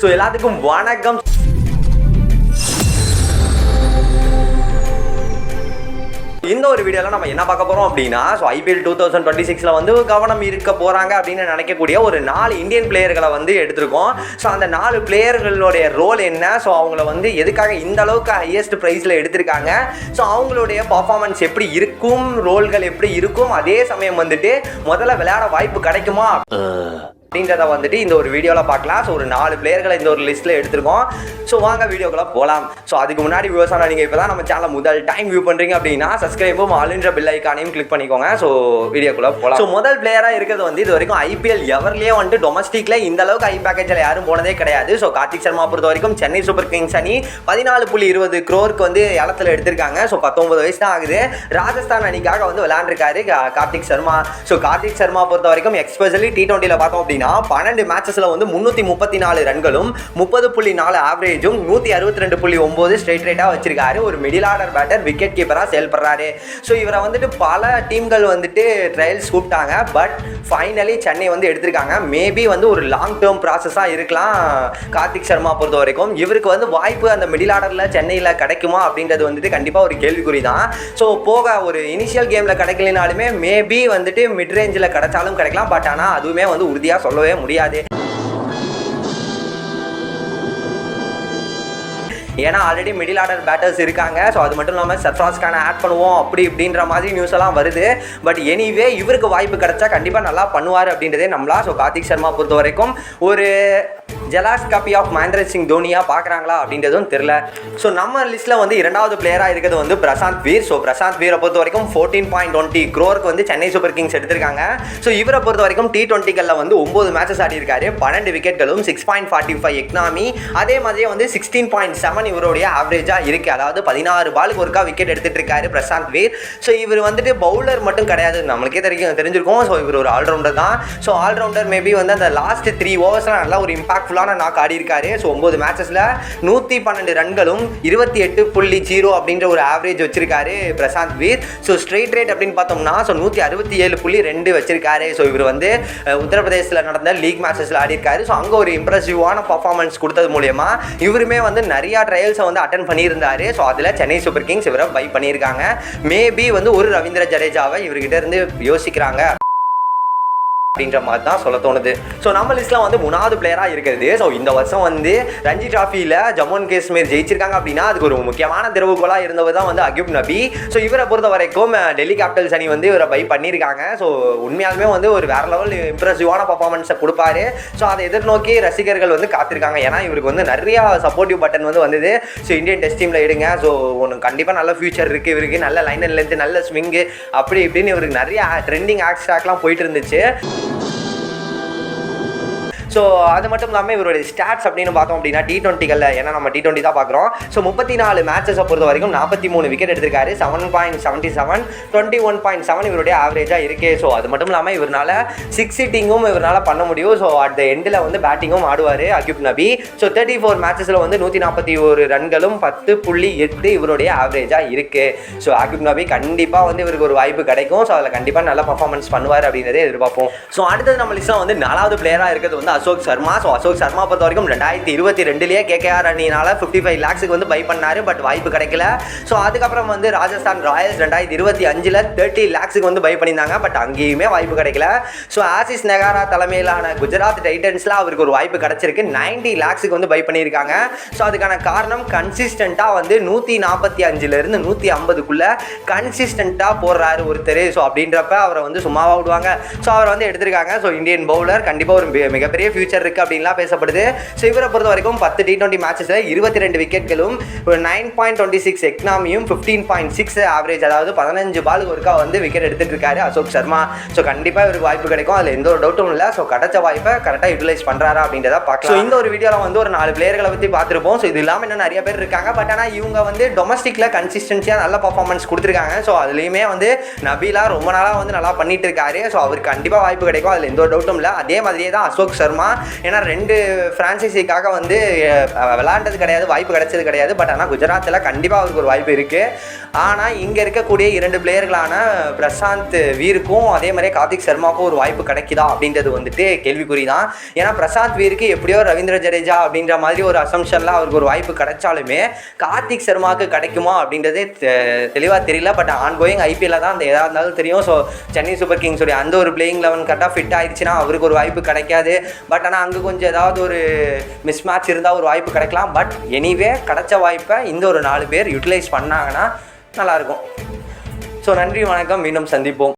So எல்லாத்துக்கும் வணக்கம். இந்த ஒரு வீடியோவில் நம்ம என்ன பார்க்க போகிறோம் அப்படின்னா, ஸோ IPL 2026 வந்து கவனம் இருக்க போகிறாங்க அப்படின்னு நினைக்கக்கூடிய ஒரு 4 இந்தியன் பிளேயர்களை வந்து எடுத்திருக்கோம். ஸோ அந்த 4 பிளேயர்களுடைய ரோல் என்ன, ஸோ அவங்கள வந்து எதுக்காக இந்த அளவுக்கு ஹையஸ்ட் ப்ரைஸில் எடுத்திருக்காங்க, ஸோ அவங்களுடைய பர்ஃபார்மன்ஸ் எப்படி இருக்கும், ரோல்கள் எப்படி இருக்கும், அதே சமயம் வந்துட்டு முதல்ல விளையாட வாய்ப்பு கிடைக்குமா அப்படின்றத வந்துட்டு இந்த ஒரு வீடியோவில் பார்க்கலாம். ஸோ ஒரு 4 பிளேயர்களை இந்த ஒரு லிஸ்ட்டில் எடுத்திருக்கோம். ஸோ வாங்க வீடியோக்குள்ள போகலாம். ஸோ அதுக்கு முன்னாடி வியூவர்ஸான நீங்கள் இப்போ தான் நம்ம சேனலை முதல் டைம் வியூ பண்ணுறீங்க அப்படின்னா சப்ஸ்கிரைபும் ஆல்ன்ற பெல் ஐக்கானையும் கிளிக் பண்ணிக்கோங்க. ஸோ வீடியோக்குள்ள போகலாம். ஸோ முதல் பிளேயராக இருக்கிறது வந்து இது வரைக்கும் IPL எவர்லேயே வந்துட்டு டொமஸ்டிக்கில் இந்த அளவுக்கு ஹை பேக்கேஜில் யாரும் போனதே கிடையாது. ஸோ கார்த்திக் சர்மா பொறுத்த வரைக்கும் சென்னை சூப்பர் கிங்ஸ் அணி 14.20 crore வந்து ஏலத்தில் எடுத்திருக்காங்க. ஸோ 19 வயசு தான் ஆகுது. ராஜஸ்தான் அணிக்காக வந்து விளையாண்டுருக்காரு கார்த்திக் சர்மா. ஸோ கார்த்திக் சர்மா பொறுத்த வரைக்கும் எக்ஸ்பெஷலி T20 பார்த்தோம் அப்படின்னா 12 மேட்சஸ்ல வந்து 334 ரன்களும் 30.4 ஆவரேஜும் 162.9 ஸ்ட்ரைட் ரேட்டா வச்சிருக்காரு. ஒரு மிடில் ஆர்டர் பேட்டர், விக்கெட் கீப்பரா செயல்படுறாரு. ஸோ இவரை வந்துட்டு பல டீம்கள் வந்துட்டு ட்ரையல்ஸ் கூப்பிட்டாங்க. பட் ஃபைனலி சென்னை வந்து எடுத்திருக்காங்க. மேபி வந்து ஒரு லாங் டேர்ம் ப்ராசஸாக இருக்கலாம் கார்த்திக் சர்மா பொறுத்த வரைக்கும். இவருக்கு வந்து வாய்ப்பு அந்த மிடில் ஆர்டரில் சென்னையில் கிடைக்குமா அப்படின்றது வந்துட்டு கண்டிப்பாக ஒரு கேள்விக்குறி தான். ஸோ போக ஒரு இனிஷியல் கேமில் கிடைக்கலனாலுமே மேபி வந்துட்டு மிட் ரேஞ்சில் கிடைச்சாலும் கிடைக்கலாம். பட் ஆனால் அதுவுமே வந்து உறுதியாக சொல்லவே முடியாது. ஏன்னா ஆல்ரெடி மிடில் ஆர்டர் பேட்டர்ஸ் இருக்காங்க. ஸோ அது மட்டும் இல்லாமல் சர்ஃப்ராஸ் கானை ஆட் பண்ணுவோம் அப்படி இப்படின்ற மாதிரி நியூஸ் எல்லாம் வருது. பட் எனிவே இவருக்கு வாய்ப்பு கிடைச்சா கண்டிப்பாக நல்லா பண்ணுவார் அப்படின்றதே நம்பலாம். ஸோ கார்த்திக் சர்மா பொறுத்த வரைக்கும் ஒரு ஜலாஸ் காப்பி ஆஃப் மகேந்திர சிங் தோனியா பார்க்குறாங்களா அப்படின்றதும் தெரில. ஸோ நம்ம லிஸ்ட்டில் வந்து இரண்டாவது பிளேயராக இருக்கிறது வந்து பிரசாந்த் வீர். ஸோ பிரசாந்த் வீரை பொறுத்த வரைக்கும் 14.20 crore வந்து சென்னை சூப்பர் கிங்ஸ் எடுத்திருக்காங்க. ஸோ இவரை பொறுத்த வரைக்கும் T20களில் வந்து 9 மேட்சஸ் ஆடி இருக்காரு. 12 விக்கெட்களும் 6.45 எக்கனாமி. அதே மாதிரியே வந்து 16.7 இவருடைய ஆவரேஜாக இருக்குது. அதாவது 16 பாலுக்கு ஒருக்கா விக்கெட் எடுத்துகிட்டு இருக்காரு பிரசாந்த் வீர். ஸோ இவர் வந்துட்டு பவுலர் மட்டும் கிடையாது, நம்மளுக்கே தெரிஞ்சிருக்கும். ஸோ இவர் ஒரு ஆல்ரவுண்டர் தான். ஸோ ஆல்ரவுண்டர் மேபி வந்து அந்த லாஸ்ட் 3 ஓவர்ஸ்லாம் நல்லா ஒரு இம்பாக்ட்ஃபுல்லான நாக் ஆடி இருக்காரு. ஸோ 9 மேட்சஸில் 112 ரன்களும் 28.0 அப்படின்ற ஒரு ஆவரேஜ் வச்சிருக்காரு Prashanth Veer. So straight rate அப்படின்னு பார்த்தோம்னா 167.2 வச்சிருக்காரு. ஸோ இவர் வந்து உத்தரப்பிரதேசத்தில் நடந்த லீக் மேட்சஸில் ஆடி இருக்காரு. ஸோ அங்கே ஒரு இம்ப்ரெசிவான பர்ஃபார்மன்ஸ் கொடுத்தது மூலயமா இவருமே வந்து நிறையா ட்ரையல்ஸை வந்து அட்டன் பண்ணியிருந்தாரு. ஸோ அதில் சென்னை சூப்பர் கிங்ஸ் இவரை பை பண்ணியிருக்காங்க. மேபி வந்து ஒரு ரவீந்திர ஜடேஜாவை இவர்கிட்ட இருந்து யோசிக்கிறாங்க அப்படின்ற மாதிரி தான் சொல்ல தோணுது. ஸோ நம்ம லிஸ்ட்டில் வந்து 3வது பிளேயராக இருக்கிறது. ஸோ இந்த வருஷம் வந்து ரஞ்சி டிராஃபியில் ஜம்மு அண்ட் காஷ்மீர் ஜெயிச்சிருக்காங்க அப்படின்னா அதுக்கு ஒரு முக்கியமான திறவுகோலாக இருந்தவர் தான் வந்து அக்யூப் நபி. ஸோ இவரை பொறுத்த வரைக்கும் டெல்லி கேபிட்டல்ஸ் அணி வந்து இவரை பை பண்ணியிருக்காங்க. ஸோ உண்மையாலுமே வந்து ஒரு வேற லெவல் இம்ப்ரெசிவான பர்ஃபார்மன்ஸை கொடுப்பாரு. ஸோ அதை எதிர்நோக்கி ரசிகர்கள் வந்து காத்திருக்காங்க. ஏன்னா இவருக்கு வந்து நிறையா சப்போர்ட்டிவ் பட்டன் வந்து வந்தது. ஸோ இந்தியன் டெஸ்ட் டீமில் எடுங்க, ஸோ ஒன்று கண்டிப்பாக நல்ல ஃபியூச்சர் இருக்குது இவருக்கு, நல்ல லைன் அண்ட் லென்த், நல்ல ஸ்விங்கு அப்படி இப்படின்னு இவருக்கு நிறைய ட்ரெண்டிங் ஆக்ஸ்ட்ராக்லாம் போயிட்டு இருந்துச்சு. ஸோ அது மட்டும் இல்லாமல் இவருடைய ஸ்டாட்ஸ் அப்படின்னு பார்த்தோம் அப்படின்னா T20களில், ஏன்னா நம்ம T20 தான் பார்க்குறோம். ஸோ 34 மேட்சஸை பொறுத்த வரைக்கும் 43 விக்கெட் எடுத்திருக்காரு. 7.77, 21.7 இவருடைய ஆவரேஜாக இருக்கு. ஸோ அது மட்டும் இல்லாமல் இவரால் 6 ஹிட்டிங்கும் இவரால் பண்ண முடியும். ஸோ அட் த எண்டில் வந்து பேட்டிங்கும் ஆடுவார் அக்யூப் நபி. ஸோ 34 மேட்சஸில் வந்து 141 ரன்களும் 10.8 இவருடைய ஆவரேஜாக இருக்குது. ஸோ அக்யூப் நபி கண்டிப்பாக வந்து இவருக்கு ஒரு வாய்ப்பு கிடைக்கும். ஸோ அதில் கண்டிப்பாக நல்ல பர்ஃபார்மன்ஸ் பண்ணுவார் அப்படின்றதே எதிர்பார்ப்போம். ஸோ அடுத்தது நம்ம லிஸ்ட்டில் வந்து 4வது பிளேயராக இருக்கிறது வந்து அசோக் சர்மா. ஸோ அசோக் சர்மா பொறுத்த வரைக்கும் 2022 KKR அணியினால 55 lakhs வந்து பை பண்ணாரு. பட் வாய்ப்பு கிடைக்கல. ஸோ அதுக்கப்புறம் வந்து ராஜஸ்தான் ராயல்ஸ் 2025 30 lakhs வந்து பை பண்ணியிருந்தாங்க. பட் அங்கேயுமே வாய்ப்பு கிடைக்கல. ஸோ ஆசிஸ் நெகாரா தலைமையிலான குஜராத் டைட்டன்ஸில் அவருக்கு ஒரு வாய்ப்பு கிடைச்சிருக்கு. 90 lakhs வந்து பை பண்ணியிருக்காங்க. ஸோ அதுக்கான காரணம் கன்சிஸ்டண்ட்டாக வந்து 145 150 கன்சிஸ்டண்ட்டாக போடுறாரு ஒருத்தர். ஸோ அப்படின்றப்ப அவரை வந்து சும்மாவாக விடுவாங்க. ஸோ அவரை வந்து எடுத்திருக்காங்க. ஸோ இந்தியன் பவுலர் கண்டிப்பாக ஒரு மிகப்பெரிய ஃபியூச்சர் இருக்குது அப்படின்லாம் பேசப்படுது. ஸோ இவரை பொறுத்த வரைக்கும் 10 T20 மேட்சஸில் 22 விக்கெட்களும் 9.26 எக்கனாமியும் 15.6 ஆவரேஜ், அதாவது 15 பாலுக்கு ஒருக்கா வந்து விக்கெட் எடுத்துகிட்டு இருக்காரு அசோக் சர்மா. ஸோ கண்டிப்பாக இவருக்கு வாய்ப்பு கிடைக்கும், அதில் எந்த ஒரு டவுட்டும் இல்லை. ஸோ கிடைச்ச வாய்ப்பை கரெக்டாக யூட்டிலைஸ் பண்ணுறாரா அப்படின்றத பார்க்கலாம். ஸோ இந்த ஒரு வீடியோவில் வந்து ஒரு 4 பிளேயர்களை பற்றி பார்த்துருப்போம். ஸோ இது இல்லாமல் இன்னும் நிறைய பேர் இருக்காங்க. பட் ஆனால் இவங்க வந்து டொமஸ்டிக்கில் கன்சிஸ்டன்சியாக நல்ல பர்ஃபார்மன்ஸ் கொடுத்துருக்காங்க. ஸோ அதுலேயுமே வந்து நபிலா ரொம்ப நாளாக வந்து நல்லா பண்ணிட்டு இருக்காரு. ஸோ அவருக்கு கண்டிப்பாக வாய்ப்பு கிடைக்கும், அதில் எந்த ஒரு டவுட்டும் இல்லை. அதே மாதிரியே தான் அசோக் சர்மா சர்மா. ஏன்னா 2 ஃப்ரான்ச்சைசிக்காக வந்து விளாண்டது கிடையாது, வாய்ப்பு கிடைச்சது கிடையாது. பட் ஆனால் குஜராத்தில் கண்டிப்பாக அவருக்கு ஒரு வாய்ப்பு இருக்குது. ஆனால் இங்கே இருக்கக்கூடிய 2 பிளேயர்களான பிரசாந்த் வீருக்கும் அதே மாதிரியே கார்த்திக் சர்மாவுக்கும் ஒரு வாய்ப்பு கிடைக்குதா அப்படின்றது வந்துட்டு கேள்விக்குறி தான். ஏன்னா பிரசாந்த் வீருக்கு எப்படியோ ரவீந்திர ஜடேஜா அப்படின்ற மாதிரி ஒரு அசம்ஷனில் அவருக்கு ஒரு வாய்ப்பு கிடைச்சாலுமே கார்த்திக் சர்மாவுக்கு கிடைக்குமா அப்படின்றது தெளிவாக தெரியல. பட் ஆன்கோயிங் ஐபிஎல்ல தான் அந்த எதாக இருந்தாலும் தெரியும். ஸோ சென்னை சூப்பர் கிங்ஸுடைய அந்த ஒரு பிளேயிங் 11 கரெக்டாக ஃபிட் ஆயிடுச்சுன்னா அவருக்கு ஒரு வாய்ப்பு கிடைக்காது. பட் ஆனால் அங்கே கொஞ்சம் ஏதாவது ஒரு மிஸ் மேட்ச் இருந்தால் ஒரு வாய்ப்பு கிடைக்கலாம். பட் எனிவே கிடைச்ச வாய்ப்பை இந்த ஒரு 4 பேர் யூட்டிலைஸ் பண்ணாங்கன்னா நல்லாயிருக்கும். ஸோ நன்றி, வணக்கம், மீண்டும் சந்திப்போம்.